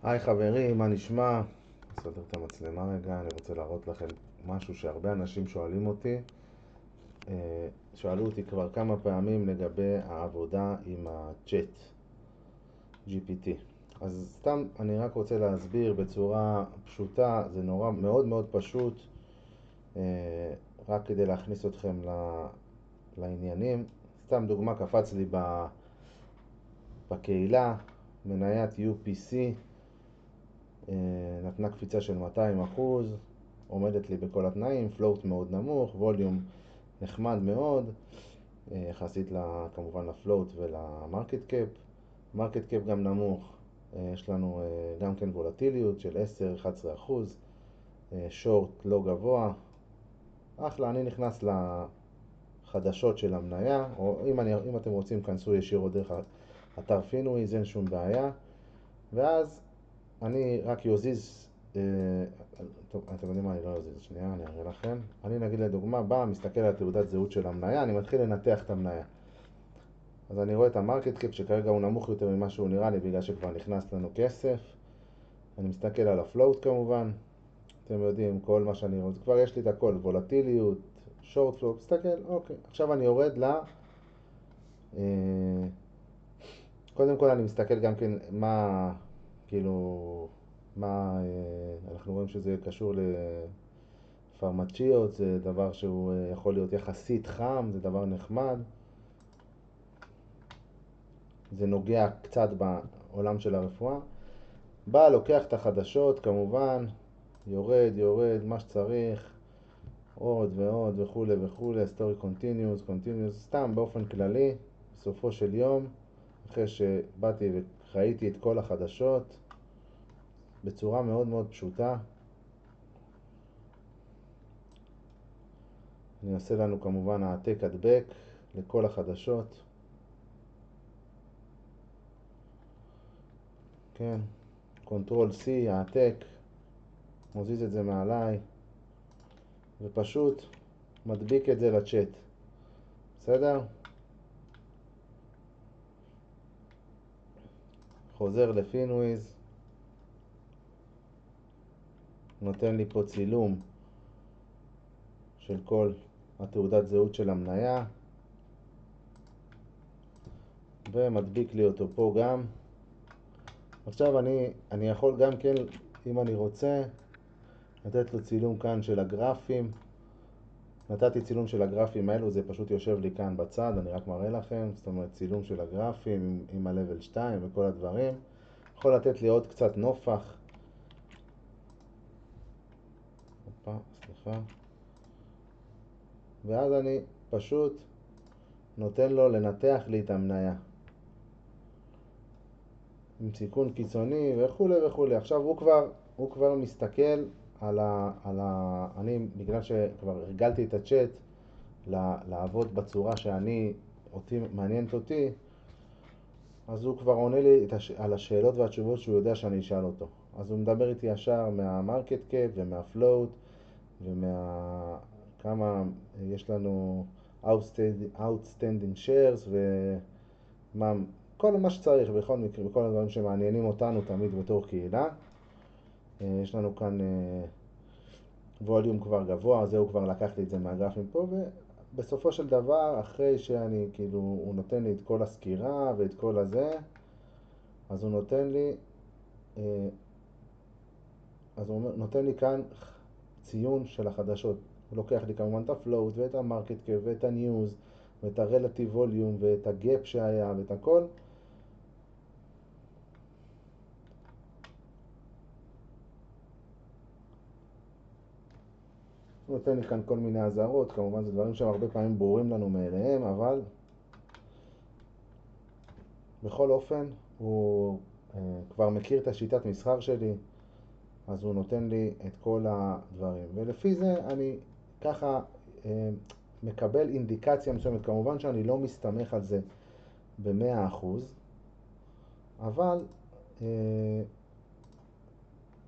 היי חברים, מה נשמע? אסדר את המצלמה רגע, אני רוצה להראות לכם משהו שהרבה אנשים שואלים אותי. שאלו אותי כבר כמה פעמים לגבי העבודה עם הצ'אט GPT. אז סתם אני רק רוצה להסביר בצורה פשוטה, זה נורא מאוד מאוד פשוט, רק כדי להכניס אתכם לעניינים. סתם דוגמה, קפץ לי בקהילה, מניית UPC, נתנה קפיצה של 200%, עומדת לי בכל התנאים, פלוט מאוד נמוך, ווליום נחמד מאוד, יחסית כמובן לפלוט ולמרקט קאפ. מרקט קאפ גם נמוך, יש לנו גם כן וולטיליות של 10-11%, שורט לא גבוה, אחלה. אני נכנס לחדשות של המניה, או אם אתם רוצים כנסו ישירות דרך אתר פינוויז, אין שום בעיה. ואז אני רק יוזיז, טוב, אתם יודעים מה, אני לא יוזיז, שנייה, אני אראה לכם. אני נגיד לדוגמה, מסתכל על תעודת זהות של המניה, אני מתחיל לנתח את המניה. אז אני רואה את המרקט קאפ שכרגע הוא נמוך יותר ממה שהוא נראה לי, בגלל שכבר נכנס לנו כסף. אני מסתכל על הפלוט כמובן, אתם יודעים, כל מה שאני רוצה, כבר יש לי את הכל, וולטיליות, שורט פלוט, מסתכל, אוקיי. עכשיו אני יורד אה, קודם כל אני מסתכל גם כן כאילו, אנחנו רואים שזה קשור לפרמצ'יות, זה דבר שהוא יכול להיות יחסית חם, זה דבר נחמד. זה נוגע קצת בעולם של הרפואה. לוקח את החדשות כמובן, יורד, מה שצריך, עוד ועוד וכולי וכולי, story continuous, סתם באופן כללי, בסופו של יום, אחרי שבאתי וראיתי את כל החדשות, בצורה מאוד מאוד פשוטה, אני אעשה לנו כמובן העתק הדבק לכל החדשות. כן, קונטרול C, העתק, מוזיז את זה מעליי, ופשוט מדביק את זה לצ'אט. בסדר? חוזר לפינוויז, נותן לי פה צילום של כל התעודת זהות של המניה, ומדביק לי אותו פה גם. עכשיו אני יכול גם כן, אם אני רוצה, לתת לו צילום כאן של הגרפים. נתתי צילום של הגרפים האלו, זה פשוט יושב לי כאן בצד, אני רק מראה לכם, זאת אומרת צילום של הגרפים עם ה-level 2 וכל הדברים. יכול לתת לי עוד קצת נופח. סליחה. ואז אני פשוט נותן לו לנתח לי את המניה עם סיכון קיצוני וכולי וכולי. עכשיו הוא כבר מסתכל אני, בגלל שכבר הרגלתי את הצ'אט לעבוד בצורה מעניינת אותי, אז הוא כבר עונה לי על השאלות והתשובות שהוא יודע שאני אשאל אותו. אז הוא מדבר איתי ישר מהמרקט קאפ ומהפלוט כמה יש לנו outstanding shares כל מה שצריך בכל מקרה, בכל הדברים שמעניינים אותנו תמיד בתור קהילה. יש לנו כאן ווליום כבר גבוה, זהו, כבר לקחתי את זה מהגרפים פה, ובסופו של דבר, אחרי שאני, כאילו, הוא נותן לי את כל הסקירה ואת כל הזה, אז הוא נותן לי כאן ציון של החדשות. הוא לוקח לי כמובן את הפלוט ואת המרקט קאפ ואת הניוז ואת הרלטיב ווליום ואת הגאפ שהיה ואת הכל. הוא נותן לי כאן כל מיני הזהרות, כמובן זה דברים שהם הרבה פעמים ברורים לנו מאליהם, אבל בכל אופן הוא כבר מכיר את השיטת מסחר שלי, אז הוא נותן לי את כל הדברים, ולפי זה אני ככה מקבל אינדיקציה מסוימת. כמובן שאני לא מסתמך על זה ב100%, אבל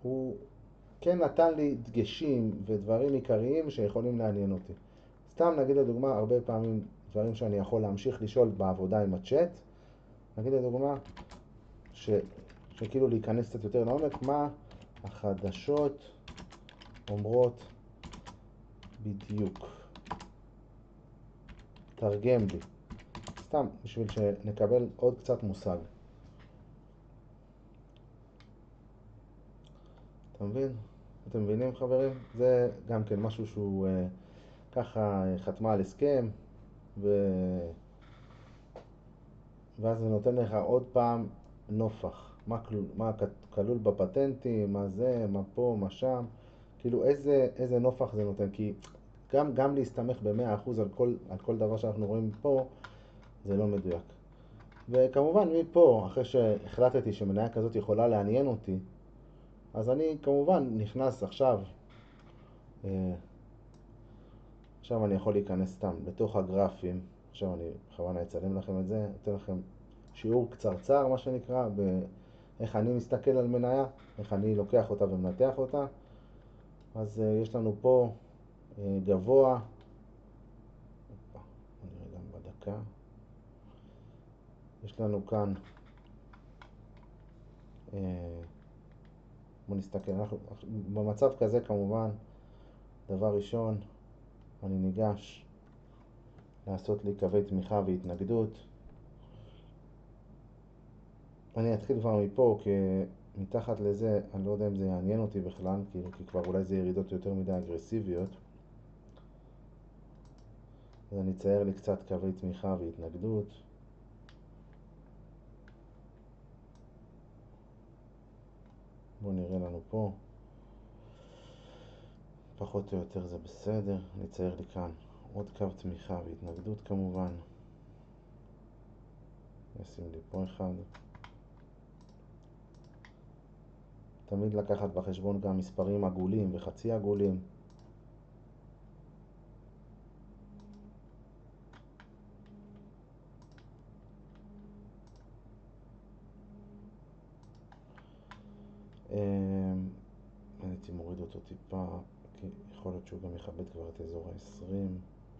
הוא כן נתן לי דגשים ודברים עיקריים שיכולים לעניין אותי. סתם נגיד לדוגמה, הרבה פעמים דברים שאני יכול להמשיך לשאול בעבודה עם הצ'אט, נגיד לדוגמה, וכאילו להיכנס קצת יותר לעומק, מה החדשות אומרות בדיוק. תרגם לי. סתם, בשביל שנקבל עוד קצת מושג. אתה מבין? אתם מבינים חברים? זה גם כן משהו שהוא ככה חתמה על הסכם, ואז זה נותן לך עוד פעם נופח. מה כלול בפטנטים, מה זה, מה פה, מה שם. כאילו איזה נופח זה נותן. כי גם להסתמך ב-100% על כל דבר שאנחנו רואים פה, זה לא מדויק. וכמובן מפה, אחרי שהחלטתי שמניה כזאת יכולה לעניין אותי, אז אני כמובן נכנס עכשיו אני יכול להיכנס סתם בתוך הגרפים. עכשיו אני בכוונה אצלם לכם את זה, אתן לכם שיעור קצרצר מה שנקרא, באיך אני מסתכל על מניה, איך אני לוקח אותה ומנתח אותה. אז יש לנו פה גבוה, נראה גם בדקה, יש לנו כאן, בוא נסתכל, במצב כזה כמובן, דבר ראשון, אני ניגש לעשות לי קווי תמיכה והתנגדות. אני אתחיל כבר מפה, כי מתחת לזה אני לא יודע אם זה יעניין אותי בכלל, כי כבר אולי זה ירידות יותר מדי אגרסיביות. אז אני אצייר לי קצת קווי תמיכה והתנגדות. בואו נראה לנו פה. פחות או יותר זה בסדר. אני אצייר לי כאן עוד קו תמיכה והתנגדות כמובן. נשים לי פה אחד. תמיד לקחת בחשבון גם מספרים עגולים וחצי עגולים. הייתי מוריד אותו טיפה, כי יכול להיות שהוא גם יכבד כבר את אזור ה-20,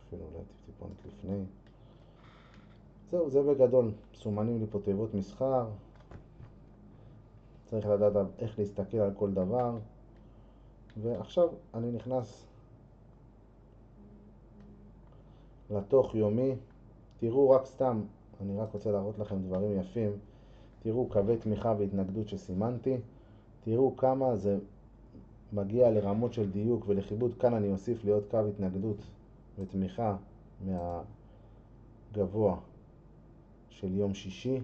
אפילו אולי טיפונת לפני. זהו, זה בגדול. סומנים לי פה תיבות מסחר. צריך לדעת איך להסתכל על כל דבר. ועכשיו אני נכנס לתוך יומי. תראו רק סתם, אני רק רוצה להראות לכם דברים יפים. תראו קווי תמיכה והתנגדות שסימנתי. תראו כמה זה מגיע לרמות של דיוק ולכיבוד. כאן אני אוסיף לי עוד קו התנגדות ותמיכה מהגבוה של יום שישי,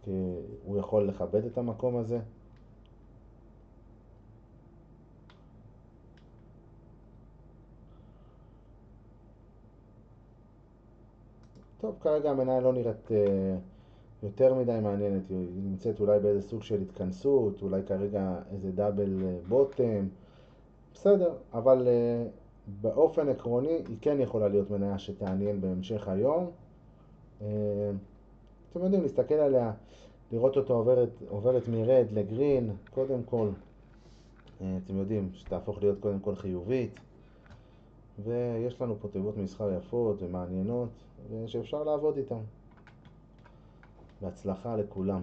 כי הוא יכול לכבד את המקום הזה. טוב, כרגע המניה לא נראית יותר מדי מעניינת. היא נמצאת אולי באיזה סוג של התכנסות, אולי כרגע איזה דאבל בוטם. בסדר, אבל באופן עקרוני היא כן יכולה להיות מניה שתעניין בהמשך היום. אתם יודעים, להסתכל עליה, לראות אותו עוברת מרד לגרין, קודם כל, אתם יודעים, שתהפוך להיות קודם כל חיובית. ויש לנו פה תיבות מסחר יפות ומעניינות, ושאפשר לעבוד איתן. בהצלחה לכולם.